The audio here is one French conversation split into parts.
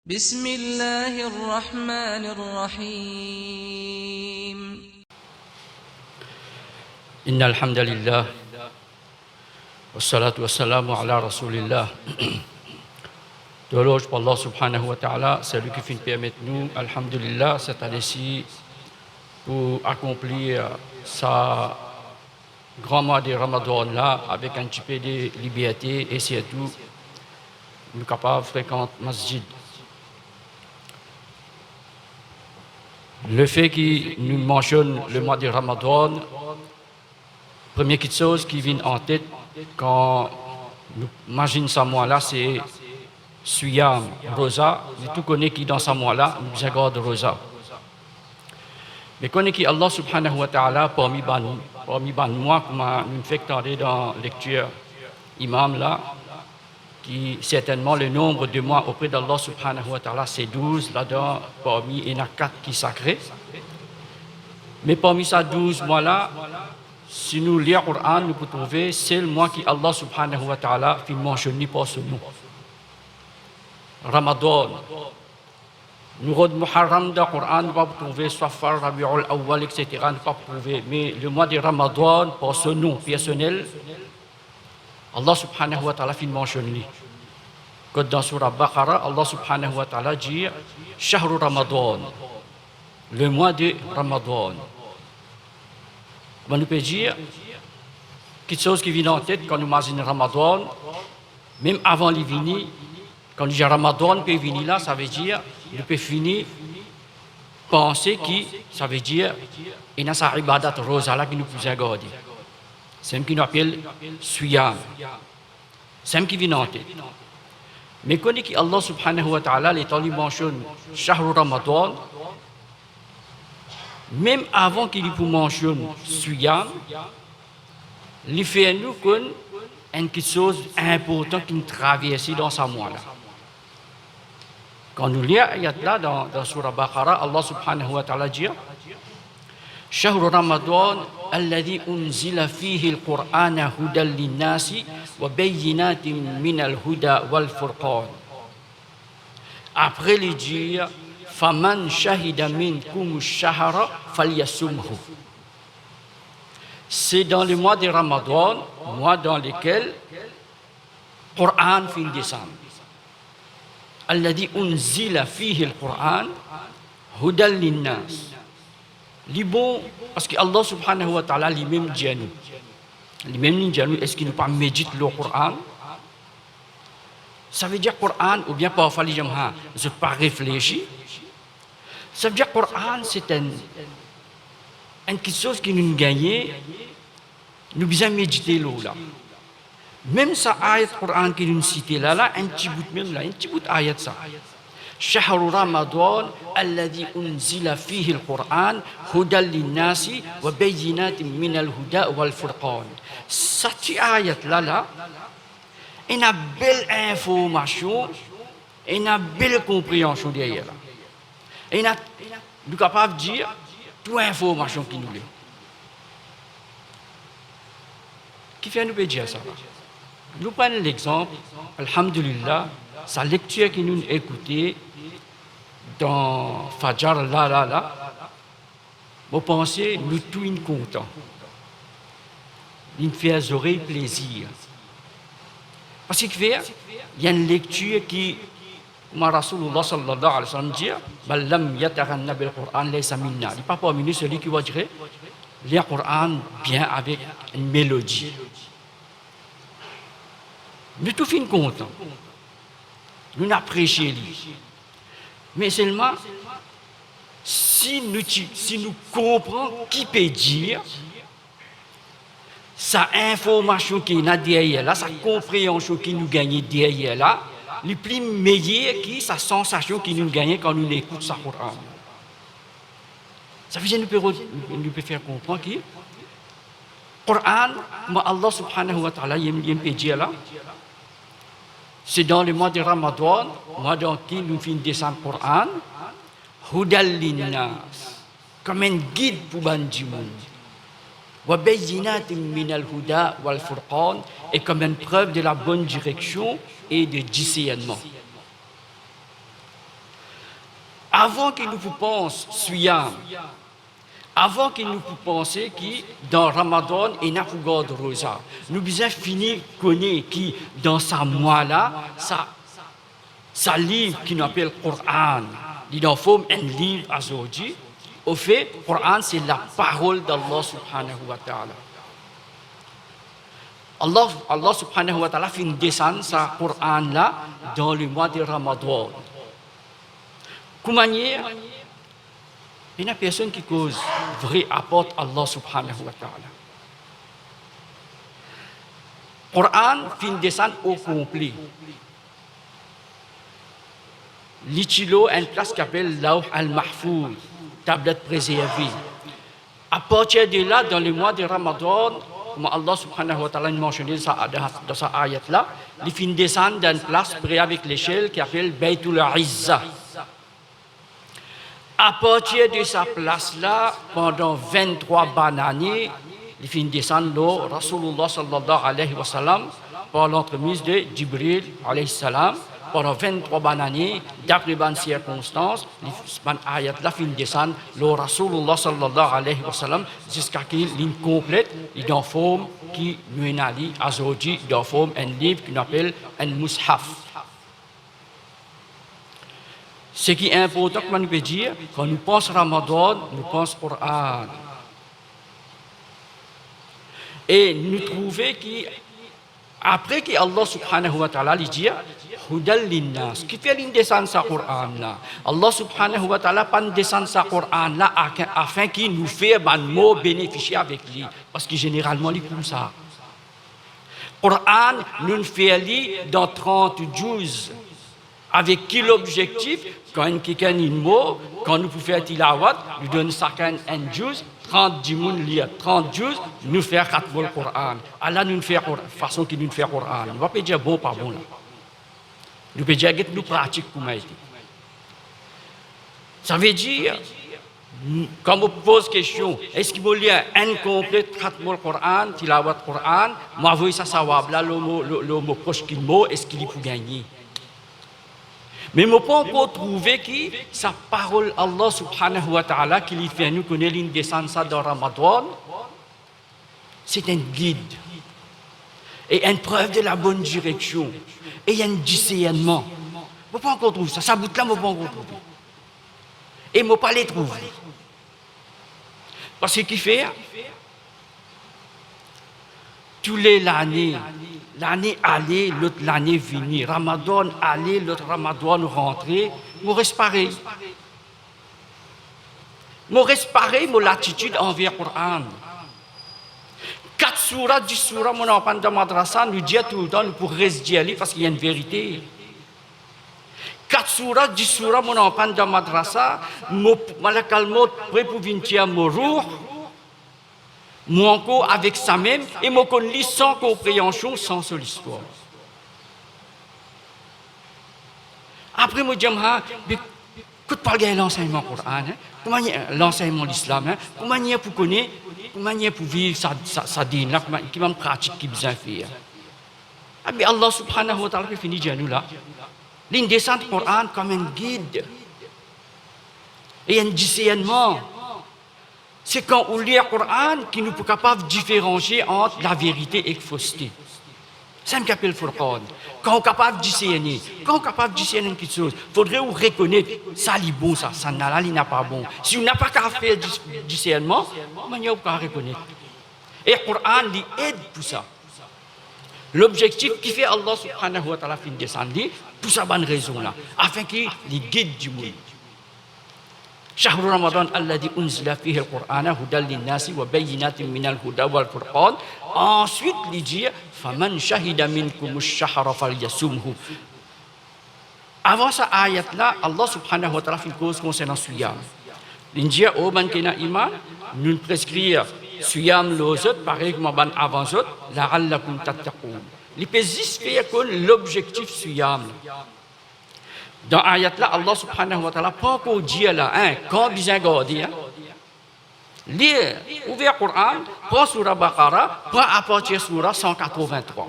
بسم الله الرحمن الرحيم إن الحمد لله والصلاة والسلام على رسول الله. De l'éloge pour Allah subhanahu wa ta'ala, c'est lui qui finit permettre nous, alhamdulillah, cette année-ci, pour accomplir sa grand mois de Ramadan là, avec un petit peu de liberté et surtout, nous sommes capables de fréquenter masjid. Le fait qu'il nous mentionne le mois de Ramadan, première petite chose qui vient en tête quand nous imaginons ce mois-là, c'est Suyam, Rosa. Nous tout connaissons qui dans ce mois-là, nous regardons Rosa. Mais connaissons qui Allah subhanahu wa ta'ala, parmi les mois, comme nous fait entendre dans la lecture imam là, qui certainement le nombre de mois auprès d'Allah subhanahu wa ta'ala, c'est 12, là-dedans, parmi il y en a 4 qui sont sacrés. Mais parmi ces 12 mois-là, si nous lisons le Coran, nous pouvons trouver c'est le mois qui Allah subhanahu wa ta'ala fait mentionner par ce nom. Ramadan. Nous regardons Muharram dans le Coran, nous pouvons trouver Safar, Rabi'ul Awwal, etc. Nous pouvons trouver. Mais le mois de Ramadan, par ce nom personnel, Allah subhanahu wa ta'ala fait mentionner. Quand dans Surah Baqarah, Allah subhanahu wa ta'ala dit Shahru Ramadan, le mois de Ramadan. On peut dire quelque chose qui vient en tête quand nous imaginons Ramadan, même avant les vini, quand nous disons Ramadan peut venir là, ça veut dire il peut finir penser que ça veut dire il y a sa ibadat rosa là qui nous peut regarder. C'est ce qui nous appelle Suyam. C'est ce qui vient en tête. Mais quand Allah subhanahu wa ta'ala les talibs mentionnent Shahru Ramadan, même avant qu'il mentionne Suyam, il fait nous quelque chose d'important qui nous traverse dans ce mois-là. Quand nous lisons l'ayat là dans Surah Baqarah, Allah subhanahu wa ta'ala dit شهر رمضان الذي أنزل فيه القرآن هدى للناس وبينات من الهدى والفرقان. Après il dit فمن شهد منكم الشهر فليصمه. C'est dans le mois de Ramadan, mois dans lequel le Coran fin décembre. الذي أنزل فيه القرآن هدى للناس. Bon, parce que Allah subhanahu wa ta'ala lui-même dit à nous, est-ce qu'il nous pas médite le Coran? Ça veut dire Coran, ou bien parfois les gens ne pas réfléchir. Ça veut dire Coran, c'est quelque chose qui nous gagne, nous besoin méditer l'eau là. Même ça ayat Coran qui nous cite là, un petit bout même là, un petit bout ayat ça. شهر رمضان الذي أنزل فيه القرآن هدى للناس وبينات من الهدى والفرقان. Cette ayat là, il y a une belle information, il y a une belle compréhension derrière là. Et nous sommes capables de dire toute information qui nous est. Qui fait nous peut dire ça? Nous prenons l'exemple, alhamdulillah, sa lecture qui nous écoutée dans Fajr là, vous pensez, nous tous sommes contents. Nous faisons les oreilles plaisir. Parce qu'il y a une lecture qui, comme Rasulullah sallallahu alayhi wa sallam dit, بَلْ لَمْ يَتَغَنَّ بِالْقُرْآنِ لَيْسَ مِنَّا. Il n'est pas parmi nous celui qui va dire, lire le Coran bien avec une mélodie. Nous tous sommes contents. Nous apprécions. Mais seulement, si nous comprenons qui peut dire, sa information qui est derrière là, sa compréhension qui nous gagne derrière là, le plus meilleur qui sa sensation qui nous gagne quand nous écoutons sa Coran. Ça veut dire que nous pouvons faire comprendre que le Coran, comme Allah subhanahu wa ta'ala, il peut dire là, c'est dans le mois de Ramadan, mois dans qui nous finissons décembre le Coran, Hudal linnas, comme un guide pour bandi monde. Wa bayyinatin min al-huda wal furqan, et comme une preuve de la bonne direction et de discernement. avant qu'il nous pense Suyam, avant qu'il nous penser que dans Ramadan, il n'y a pas de rosa. Nous devons finir connaître qui dans sa mois-là, sa livre qui nous appelle Coran. Il en faut un livre aujourd'hui. Au fait, le Coran, c'est la parole d'Allah subhanahu wa ta'ala. Allah subhanahu wa ta'ala fait descendre sa Coran là dans le mois de Ramadan. Comment dire? Il n'y a personne qui cause vrai apporte Allah subhanahu wa ta'ala. Coran fin descendre au complet. L'Ichilo a une place qui s'appelle Lawh al-Mahfouz, tablette préservée. À partir de là, dans le mois de Ramadan, comme Allah subhanahu wa ta'ala mentionné dans sa ayat là, il fin descendre dans une place près avec l'échelle qui s'appelle Baytul Izzah. À partir de sa place-là, pendant 23 bonnes années, il finit descendre le Rasulullah sallallahu alayhi wa sallam par l'entremise de Jibril alayhi salam. Pendant 23 bonnes années, d'après bonnes circonstances, les ayats-là finit descendre le Rasulullah sallallahu alayhi wa sallam jusqu'à qu'il complète, il en forme qui nous est allé à aujourd'hui, il en forme un livre qu'on appelle un Mushaf. Ce qui est important, comme on peut dire, quand nous pensons Ramadan, nous pensons Coran. Et nous trouvons qu'après que Allah subhanahu wa ta'ala dit, Hudal linnas, qui fait descendre sa Coran là. Allah subhanahu wa ta'ala pas descendre sa Coran là afin qu'il nous fasse un mot bénéficier avec lui. Parce que généralement, il est comme ça. Coran, nous fait lui dans 30 jours. Avec quel objectif? Quand quelqu'un a un mot, quand nous pouvons faire tilawat, nous donnons chacun un juz, 30 dimoun lire, 30 juz, nous faisons 4 mots le Coran. Allah nous fait la façon qu'il nous fait le Coran. On ne va pas dire bon, pas bon là. Nous pouvons dire que nous pratiquons comme il dit. Ça veut dire, quand on pose question, est-ce qu'il faut lire un complet 4 mots le Coran, tilawat le Coran, moi, vous ça sawab là, le mot proche qu'il mot, est-ce qu'il faut gagner? Mais je ne peux pas encore trouver que sa parole Allah subhanahu wa ta'ala qui lui fait nous connaître une descente dans Ramadan, c'est un guide et une preuve de la bonne direction et un discernement. Je ne peux pas encore trouver ça. Ça bout là, je ne peux pas encore trouver. Et je ne peux pas les trouver. Parce qu'il fait tous les années. L'année allée, l'autre l'année venue. Ramadan allait, l'autre Ramadan rentré. Je reste pareil. Je reste pareil, mon attitude envers le Coran. 4 surahs, 10 surahs, mon enfant de madrasa nous dit tout le temps pour rester aller parce qu'il y a une vérité. 4 surahs, 10 surahs, mon enfant de madrasa, malakal mot, prêt pour venir mourir. Moi encore avec ça même, et moi qu'on lit sans compréhension, sans seule histoire. Après, moi, je dis, écoute pas l'enseignement Coran, comment l'enseignement de l'islam, comment il y a pour connaître, comment il y a pour vivre sa dîne, qui m'a pratique, qui besoin faire. Ah bien, Allah subhanahu wa ta'ala finit de nous là. L'une descend du Coran comme un guide et un discernement. C'est quand on lit le Coran qu'il nous est capable de différencier entre la vérité et la fausseté. C'est ce qu'on appelle le Furqan. Quand on est capable de discerner, quand on est capable de discerner quelque chose, il faudrait reconnaître ça c'est bon, ça n'est pas bon. Si on n'a pas qu'à faire du discernement, on ne peut pas reconnaître. Et le Coran lui aide pour ça. L'objectif qui fait Allah subhanahu wa ta'ala fin descendre, pour sa bonne raison là, afin qu'il guide du monde. شهر رمضان الذي أنزل فيه القرآن هدى للناس وبينات من الهدى والفرقان. Ensuite, il dit فمن شهد منكم الشهر فليصمه. Avant cette ayat là, Allah subhanahu wa ta'ala fait une cause concernant Suyam. Il dit oh man kena iman, nous prescrire Suyam les autres pareil comme avant eux, la'allakum tattaqun. Il peut juste faire l'objectif Suyam. Dans l'ayat là, Allah subhanahu wa ta'ala pas encore dit là, quand bien garder, lire, ouvrir le Coran, prends surah Baqarah, prends à partir de surah 183.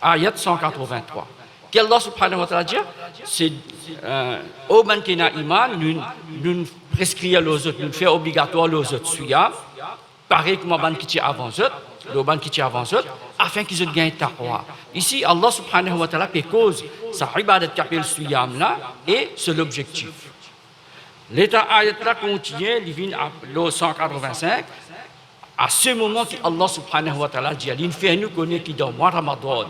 Ayat 183. Qu'Allah subhanahu wa ta'ala dit, c'est au ban qui n'a iman, nous prescrire les autres, nous faire obligatoire les autres suyam, pareil comme ban qui avant eux, le ban qui avant eux, afin qu'ils aient gagné taqwa. Ici, Allah subhanahu wa ta'ala fait cause sa ibadat qu'appelle suyam là, et c'est l'objectif. L'état ayat là continue, il vient à le 185. À ce moment que Allah subhanahu wa ta'ala dit, il fait nous connaître qui dans le mois Ramadan,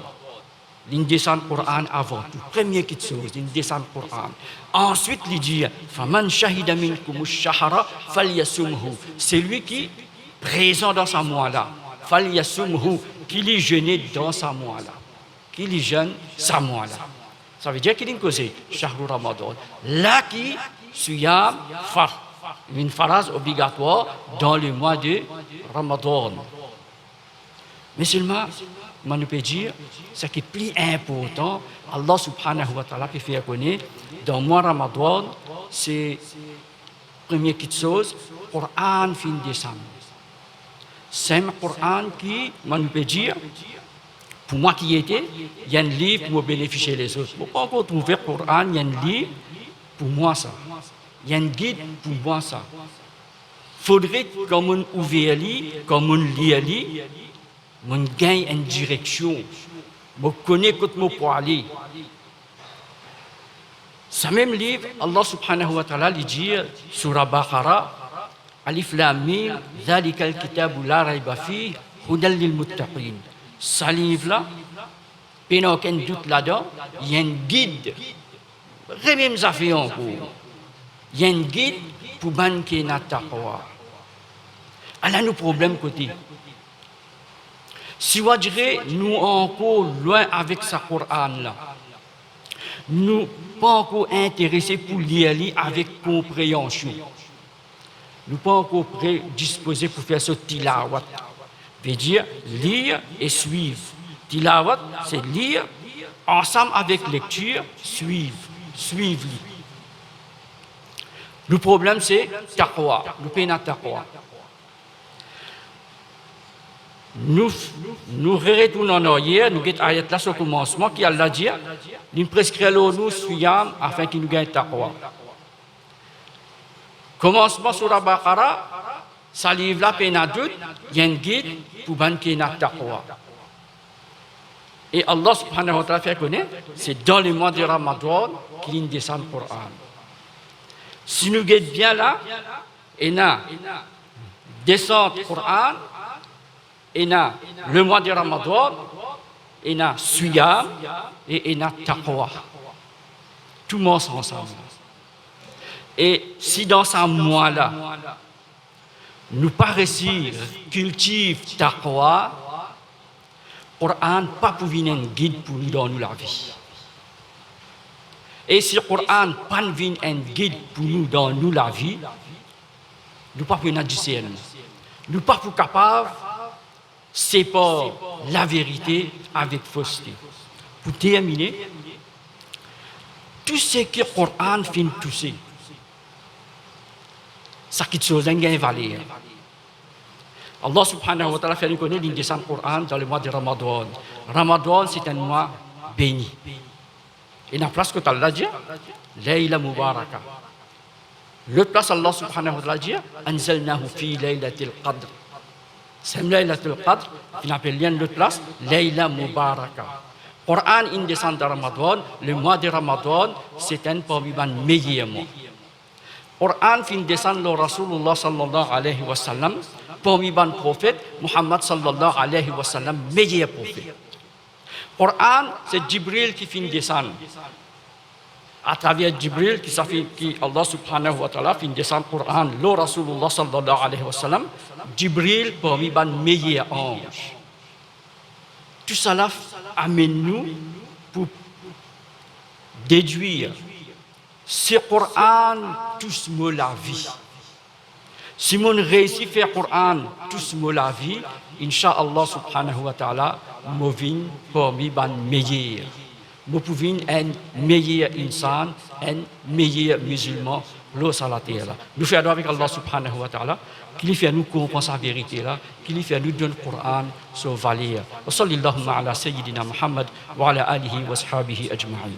il descend le Coran avant tout. Première chose, il descend le Coran. Ensuite, il dit, Faman shahida minkum ash-shahra falyasumhu. C'est lui qui est présent dans ce mois-là. Falyasumhu, qui est jeûné dans ce mois-là. Qui est jeûne ce mois-là. Ça veut dire qu'il est causé, Shahru Ramadan. Là qui, suyam, far. Une phrase obligatoire dans le mois de Ramadan. Mais seulement, on peut dire, ce qui est plus important, Allah subhanahu wa ta'ala qui fait connaître, dans le mois Ramadan, c'est la première chose, le Coran fin décembre. C'est un Coran qui, on peut dire, pour moi qui était, il y a un livre pour bénéficier les autres. Pour pas encore trouver le Coran, il y a un livre pour moi ça. Il y a un guide pour moi ça. Il faudrait que comme on ouvre, comme on lit, on gagne une direction. On connaît comment pour aller. Ce même livre, Allah subhanahu wa ta'ala dit sur Al-Baqarah, Alif Lam Mim, ذلك الكتاب لا ريب فيه هدى للمتقين. Ce livre-là, il n'y a aucun doute là-dedans, il y a un guide. Même ça fait encore. Il y a un guide pour banquer notre taqwa. Alors, nous problème côté. Si on dirait, nous encore loin avec ce Coran-là. Nous pas encore intéressés pour lire avec compréhension. Nous pas encore prédisposés pour faire ce tilawat. Veut dire lire et suivre. Tilawat, c'est lire ensemble avec lecture, suivre. Le problème, c'est taqwa. Nous payons taqwa. Nous retournons en arrière, nous avons ayat là au commencement qui Allah dit, nous prescrivons nous suyam afin qu'il nous gagne taqwa. Commencement sur Al-Baqarah, ça livre là, il y a un guide pour banquer notre taqwa. Et Allah subhanahu wa ta'ala fait connaître, c'est dans le mois de Ramadan qu'il descend le Coran. Si nous guettons bien là, il y a descend le Coran, il y a le mois de Ramadan, il y a Suyam et il y a Taqwa. Tout le monde ensemble. Et si dans ce mois-là, nous paraissons cultiver Taqwa, le Coran pas pour venir un guide pour nous donner la vie. Et si le Coran pas venir un guide pour nous donner la vie, nous pas pour discernement. Nous pas pour capable séparer la vérité avec fausseté. Pour terminer, tout ce que le Coran fait tousser, ça qui chose a une valeur. Allah subhanahu wa ta'ala fait nous connaître l'indécent Coran dans le mois de Ramadan. Ramadan, c'est un mois béni. Et dans la place que Allah dit, Layla Mubaraka. L'autre place, Allah subhanahu wa ta'ala dit, Anzalnahu fi Laylatil Qadr. C'est Laylatil Qadr, qui appelle bien l'autre place, Layla Mubaraka. Coran indécent de Ramadan, le mois de Ramadan, c'est un parmi les meilleurs mois. Coran fin descend le Rasulullah sallallahu alayhi wa sallam, parmi les prophètes, Muhammad sallallahu alayhi wa sallam, meilleur prophète. Coran, c'est Jibril qui fin descend. À travers Jibril, qui Allah subhanahu wa ta'ala fin descend Coran, le Rasulullah sallallahu alayhi wa sallam, Jibril parmi les meilleurs anges. Tout cela amène nous pour déduire ce Coran tous mots la vie. Si on réussit à faire le Coran tous mots la vie, Inch'Allah subhanahu wa ta'ala, nous pouvons parmi les meilleurs. Nous pouvons être un meilleur insan, un meilleur musulman, l'eau sur la terre. Nous faisons avec Allah subhanahu wa ta'ala, qu'il fait nous comprendre sa vérité là, qu'il fait nous donner le Coran sur valeur. Wa sallallahu ala sayyidina Muhammad wa ala alihi wa sahbihi ajma'in.